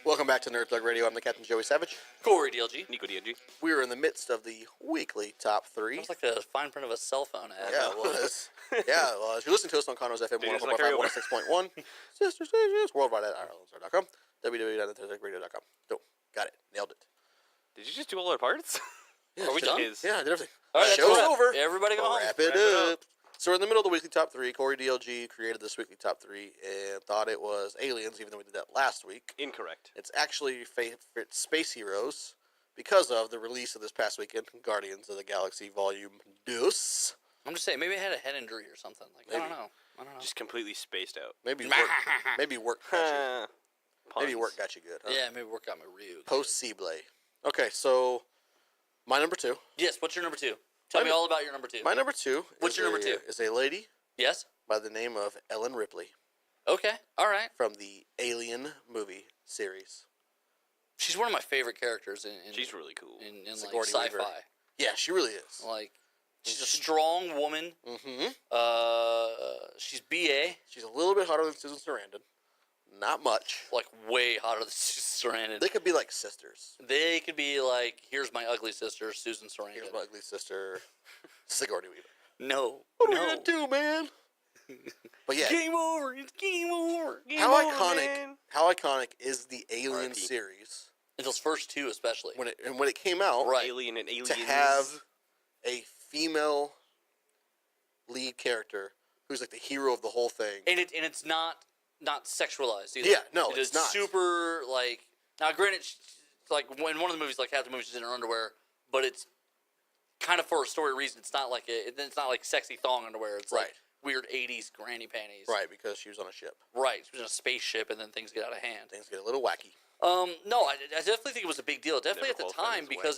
Welcome back to Nerd Thug Radio. I'm the Captain Joey Savage. Corey DLG. Nico DLG. We are in the midst of the weekly top three. Sounds like the fine print of a cell phone ad. Yeah, it was. Yeah, well, if you're listening to us on Conroe's FM 104.5, 106.1, Sisters worldwide at IrelandStar.com, www.nerdthugradio.com. So, got it. Nailed it. Did you just do all our parts? Yeah, Are we done? Yeah, I did everything. All right, Show's that's over. Everybody go home. Wrap it up. So we're in the middle of the weekly top three. Corey DLG created this weekly top three and thought it was Aliens, even though we did that last week. Incorrect. It's actually favorite space heroes because of the release of this past weekend, Guardians of the Galaxy Volume 2. I'm just saying, maybe I had a head injury or something. Like I don't know. Just completely spaced out. Maybe work got you. Maybe work got you good. Huh? Yeah, maybe work got me real good. Post Seablay. Okay, so my number two. Yes, what's your number two? Tell me all about your number two. My number two. What's your number two? Is a lady. Yes. By the name of Ellen Ripley. Okay. All right. From the Alien movie series. She's one of my favorite characters in she's really cool. In like Sigourney sci-fi. Weaver. Yeah, she really is. Like, she's a strong woman. Mm-hmm. She's BA. She's a little bit hotter than Susan Sarandon. Not much. Like, way hotter than Susan Sarandon. They could be like sisters. They could be like, here's my ugly sister, Susan Sarandon. Here's my ugly sister, Sigourney Weaver. No. What are we gonna do, man? But yeah. Game over. It's game over. Game How over, iconic? man. How iconic is the Alien R.I.P. series? And those first two, especially. When it came out, Right. Alien and Aliens. to have a female lead character who's like the hero of the whole thing. And it's not sexualized either. Yeah, no, it's it's not. super, like, now granted, like, in one of the movies, like, half the movie she's in her underwear, but it's kind of for a story reason. It's not like it's not like sexy thong underwear. It's like weird 80s granny panties. Right, because she was on a ship. Right, she was in a spaceship, and then things get out of hand. Things get a little wacky. No, I definitely think it was a big deal. Definitely at the Never qualified time, as because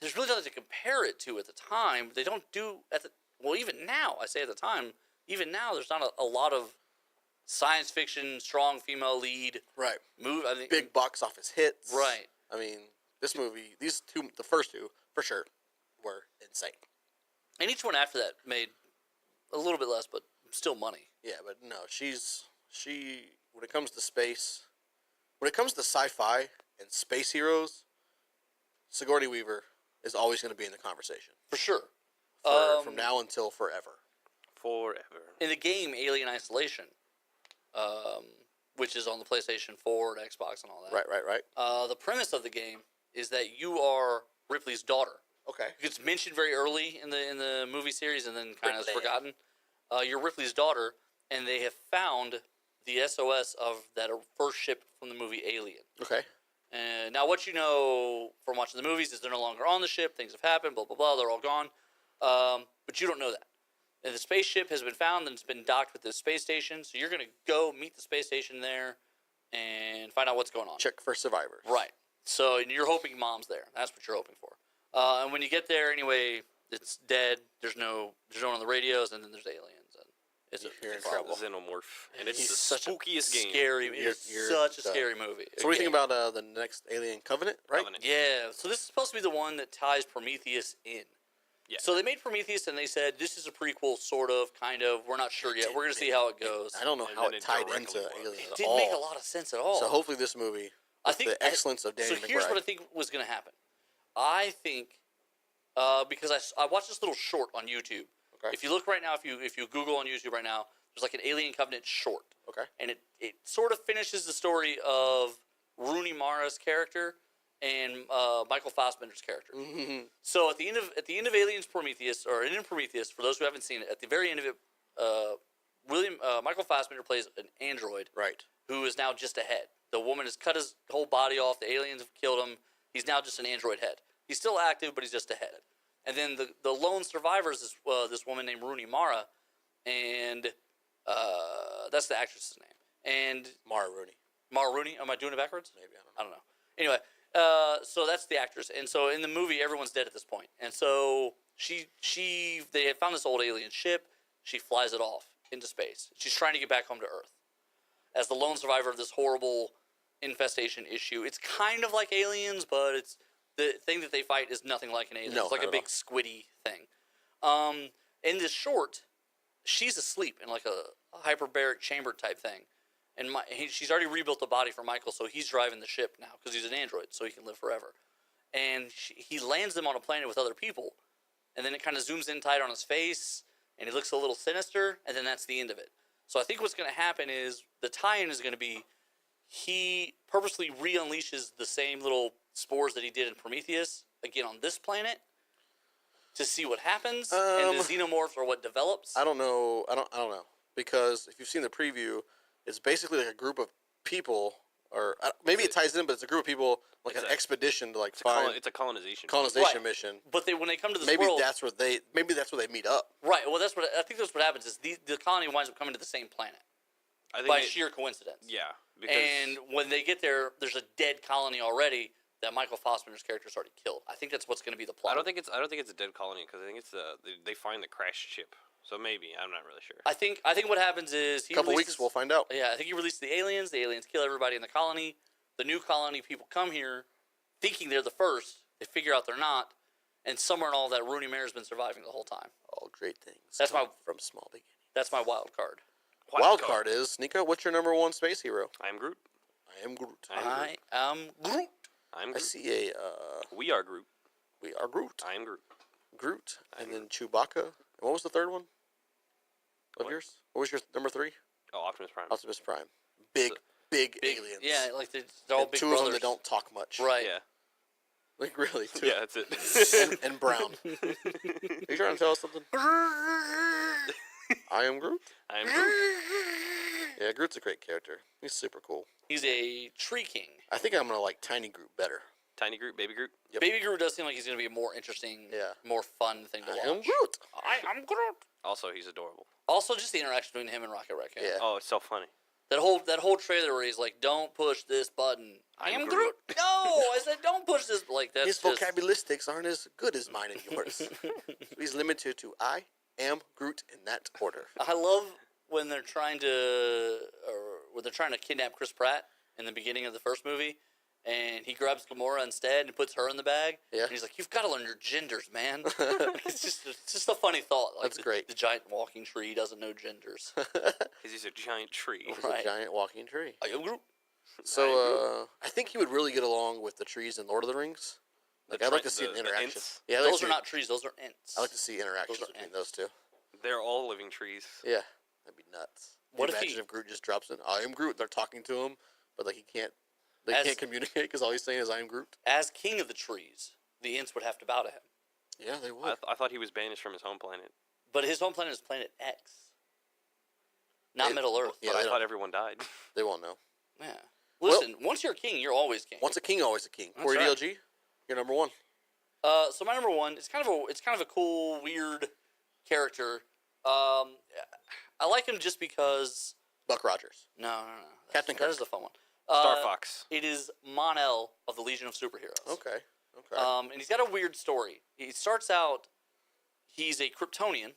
there's really nothing to compare it to at the time. They don't do even now. I say at the time, even now, there's not a lot of science fiction strong female lead. Right. I think, Big box office hits. Right. I mean, this movie, these two, the first two, for sure, were insane. And each one after that made a little bit less, but still money. Yeah, but no, she, when it comes to space, when it comes to sci-fi and space heroes, Sigourney Weaver is always going to be in the conversation. For sure. From now until forever. Forever. In the game Alien Isolation, which is on the PlayStation 4 and Xbox and all that. Right. The premise of the game is that you are Ripley's daughter. Okay. It's mentioned very early in the movie series and then kind of forgotten. You're Ripley's daughter, and they have found the SOS of that first ship from the movie Alien. Okay. And now what you know from watching the movies is they're no longer on the ship, things have happened, blah, blah, blah, they're all gone. But you don't know that. And the spaceship has been found and it's been docked with the space station, so you're going to go meet the space station there and find out what's going on. Check for survivors. Right. So and you're hoping Mom's there. That's what you're hoping for. And when you get there, anyway, it's dead. There's no one on the radios, and then there's aliens. And You're in trouble. Xenomorph. And it's the such spookiest game. Scary. It's such a scary movie. So what do you think about the next Alien Covenant, right? Covenant. Yeah. So this is supposed to be the one that ties Prometheus in. Yeah. So they made Prometheus, and they said, this is a prequel, sort of, kind of. We're not sure yet. We're going to see how it goes. I don't know And how then it tied directly into was. Aliens It at didn't all. make a lot of sense at all. So hopefully this movie, with the excellence of Danny So here's McBride. what I think was going to happen. I think, because I watched this little short on YouTube. Okay. If you look right now, if you Google on YouTube right now, there's like an Alien Covenant short. Okay. And it sort of finishes the story of Rooney Mara's character and Michael Fassbender's character. Mm-hmm. So at the end of Aliens Prometheus, or in Prometheus, for those who haven't seen it, at the very end of it, Michael Fassbender plays an android, Right. who is now just a head. The woman has cut his whole body off. The aliens have killed him. He's now just an android head. He's still active, but he's just a head. And then the lone survivor is this woman named Rooney Mara, and that's the actress's name. And Mara Rooney. Mara Rooney. Am I doing it backwards? Maybe, I don't know. Anyway, so that's the actress. And so in the movie, everyone's dead at this point. And so they had found this old alien ship. She flies it off into space. She's trying to get back home to Earth as the lone survivor of this horrible infestation issue. It's kind of like Aliens, but it's the thing that they fight is nothing like an alien. No, it's like not a big at squiddy thing. In this short, she's asleep in like a hyperbaric chamber type thing. And she's already rebuilt the body for Michael, so he's driving the ship now because he's an android, so he can live forever. And he lands them on a planet with other people, and then it kind of zooms in tight on his face, and he looks a little sinister, and then that's the end of it. So I think what's going to happen is the tie-in is going to be he purposely re-unleashes the same little spores that he did in Prometheus again on this planet to see what happens, and the xenomorphs are what develops. I don't know. I don't know, because if you've seen the preview, it's basically like a group of people, or maybe it ties in, but it's a group of people like an expedition to like find. It's a colonization colonization mission. But when they come to this maybe world, that's where they meet up. right? Well, that's what I think. That's what happens is the colony winds up coming to the same planet by sheer coincidence. Yeah. Because And when they get there, there's a dead colony already that Michael Fassbender's character's already killed. I think that's what's going to be the plot. I don't think it's a dead colony because I think it's they find the crashed ship. So maybe I'm not really sure. I think what happens is A couple weeks we'll find out. Yeah, I think he released the aliens. The aliens kill everybody in the colony. The new colony people come here, thinking they're the first. They figure out they're not, and somewhere in all that, Rooney Mara's been surviving the whole time. All great things. That's come from small beginnings. That's my wild card. Wild card is Nico. What's your number one space hero? I am Groot. I am Groot. I am Groot. I'm Groot. I see a. We are Groot. We are Groot. I am Groot. Groot, and then Chewbacca. And what was the third one? Of What? yours? What was your number 3? Oh, Optimus Prime. Optimus Prime. Big aliens. Yeah, like they're all and big two brothers. of them that don't talk much. Right. Yeah. Like really. Two. Yeah, that's it. and brown. Are you trying to tell us something? I am Groot. I am Groot. Yeah, Groot's a great character. He's super cool. He's a tree king. I think I'm gonna like Tiny Groot better. Tiny Groot, Baby Groot. Yep. Baby Groot does seem like he's going to be a more interesting, more fun thing to watch. I am Groot. I am Groot. Also, he's adorable. Also, just the interaction between him and Rocket Raccoon. Yeah. Oh, it's so funny. That whole trailer where he's like, "Don't push this button." I am Groot. No, I said, "Don't push this." Like that's His just... vocabularistics aren't as good as mine and yours. He's limited to I am Groot in that order. I love when they're trying to kidnap Chris Pratt in the beginning of the first movie, and he grabs Gamora instead and puts her in the bag. Yeah. And he's like, "You've got to learn your genders, man." It's just a funny thought. Like That's great. The giant walking tree doesn't know genders. Because he's a giant tree. He's Right. a giant walking tree. I am Groot. So I think he would really get along with the trees in Lord of the Rings. Like I'd like to see an the interaction. Ents? Yeah, I'd like Those to are see- not trees; those are ents. I like to see interactions Those are between ants. those two. They're all living trees. Yeah, that'd be nuts. What Can you if imagine he- if Groot just drops in? I am Groot. They're talking to him, but like he can't. They As- can't communicate because all he's saying is I am Groot. As king of the trees, the ents would have to bow to him. Yeah, they would. I thought he was banished from his home planet. But his home planet is Planet X, not They- Middle Earth. Yeah, But they I don't- thought everyone died. They won't know. Yeah. Listen, once you're king, you're always king. Once a king, always a king. That's Corey right. DLG, you're number one. So my number one, it's kind of a cool, weird character. I like him just because. Buck Rogers. No. Captain That Kirk. is a fun one. Star Fox. It is Mon-El of the Legion of Superheroes. Okay. And he's got a weird story. He starts out, he's a Kryptonian.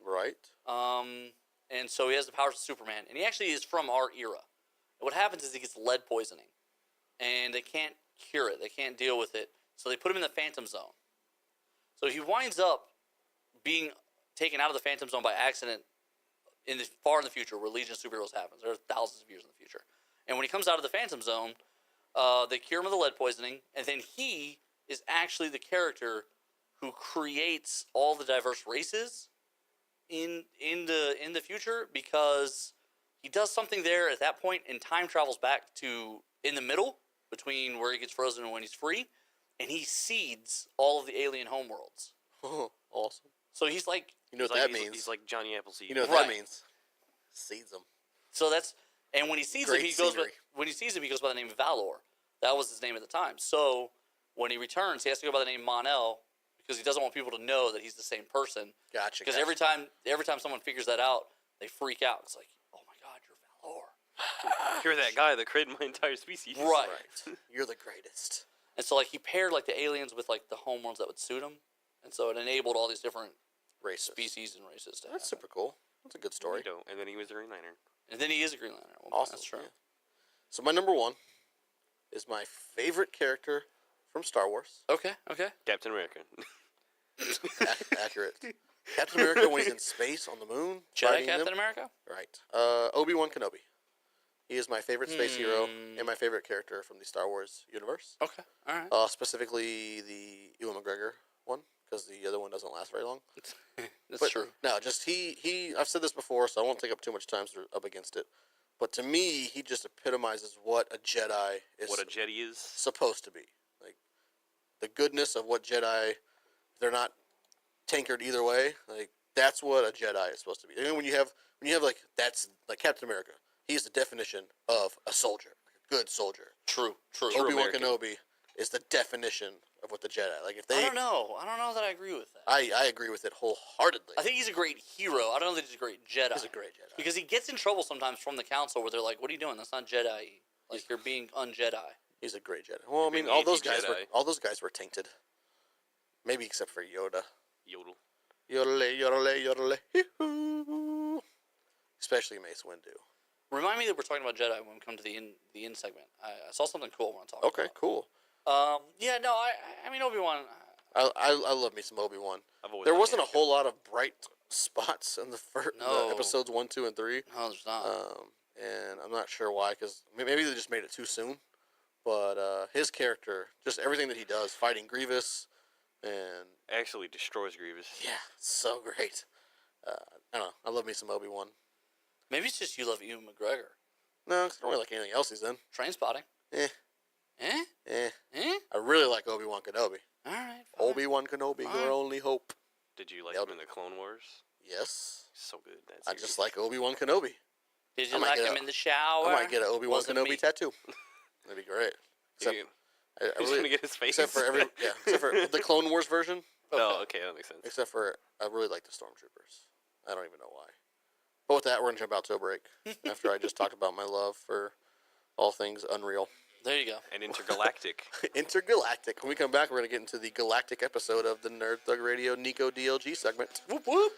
Right. And so he has the powers of Superman. And he actually is from our era. And what happens is he gets lead poisoning. And they can't cure it. They can't deal with it. So they put him in the Phantom Zone. So he winds up being taken out of the Phantom Zone by accident far in the future where Legion of Superheroes happens. There are thousands of years in the future. And when he comes out of the Phantom Zone, they cure him of the lead poisoning. And then he is actually the character who creates all the diverse races in the future, because he does something there at that point and time travels back to in the middle between where he gets frozen and when he's free, and he seeds all of the alien homeworlds. Oh, awesome. So he's like, You know what He's that like- means? He's like Johnny Appleseed. You know what Right. that means? Seeds them. so that's, and when he sees him, Great he goes scenery. he goes by the name of Valor. That was his name at the time. So when he returns, he has to go by the name Mon-El because he doesn't want people to know that he's the same person. Gotcha. Because gotcha. every time someone figures that out, they freak out. It's like, oh my God, you're Valor. You're that guy that created my entire species. Right. Right. You're the greatest. And so like he paired like the aliens with like the homeworlds that would suit him, and so it enabled all these different Racist. species and races to That's happen. super cool. That's a good story. You don't. And then he was the Green Lantern. And then he is a Green Lantern. At one point. Awesome. That's true. yeah. So my number one is my favorite character from Star Wars. Okay. Captain America. Accurate. Captain America when he's in space on the moon. Jedi fighting Captain them. America? Right. Obi-Wan Kenobi. He is my favorite space hero and my favorite character from the Star Wars universe. Okay, all right. Specifically the Ewan McGregor one, because the other one doesn't last very long. That's true. No, just he. I've said this before, so I won't take up too much time up against it. But to me, he just epitomizes what a Jedi is. What a Jedi is. Supposed to be. Like, the goodness of what Jedi, they're not tinkered either way. Like, that's what a Jedi is supposed to be. And when you have like, that's like Captain America. He's the definition of a soldier, a good soldier. True. Obi-Wan American. Kenobi is the definition of what the Jedi. Like, if they, I don't know that I agree with that. I agree with it wholeheartedly. I think he's a great hero. I don't know that he's a great Jedi. He's a great Jedi. Because he gets in trouble sometimes from the council where they're like, "What are you doing? That's not Jedi. Like, you're being un-Jedi." He's a great Jedi. Well, I mean, Being all those anti-Jedi. guys were tainted. Maybe except for Yoda. Yodel. Yodelay, yodelay, yodelay. Hee-hoo. Especially Mace Windu. Remind me that we're talking about Jedi when we come to the end segment. I saw something cool I want to talk about. Okay, cool. Yeah, no, I mean, Obi-Wan. I love me some Obi-Wan. There wasn't a whole lot of bright spots in the episodes 1, 2, and 3. No, there's not. And I'm not sure why, because maybe they just made it too soon. But his character, just everything that he does, fighting Grievous, and Actually destroys Grievous. yeah, so great. I don't know. I love me some Obi-Wan. Maybe it's just you love Ewan McGregor. No, 'cause I don't really like anything else he's in. Trainspotting. Eh. Eh? I really like Obi-Wan Kenobi. All right. Fine. Obi-Wan Kenobi, Fine. your only hope. Did you like Nailed him in the Clone Wars? Yes. So good. That I series. just like Obi-Wan Kenobi. Did I you might like get him a- in the shower? I might get an Obi-Wan Wasn't Kenobi me. tattoo. That'd be great. Except, You- I He's really, gonna get his face. except for the Clone Wars version. Oh, okay, that makes sense. Except for, I really like the Stormtroopers. I don't even know why. But with that, we're going to jump out to a break. After I just talked about my love for all things Unreal. There you go. And intergalactic. Intergalactic. When we come back, we're going to get into the galactic episode of the Nerd Thug Radio Nico DLG segment. Whoop whoop.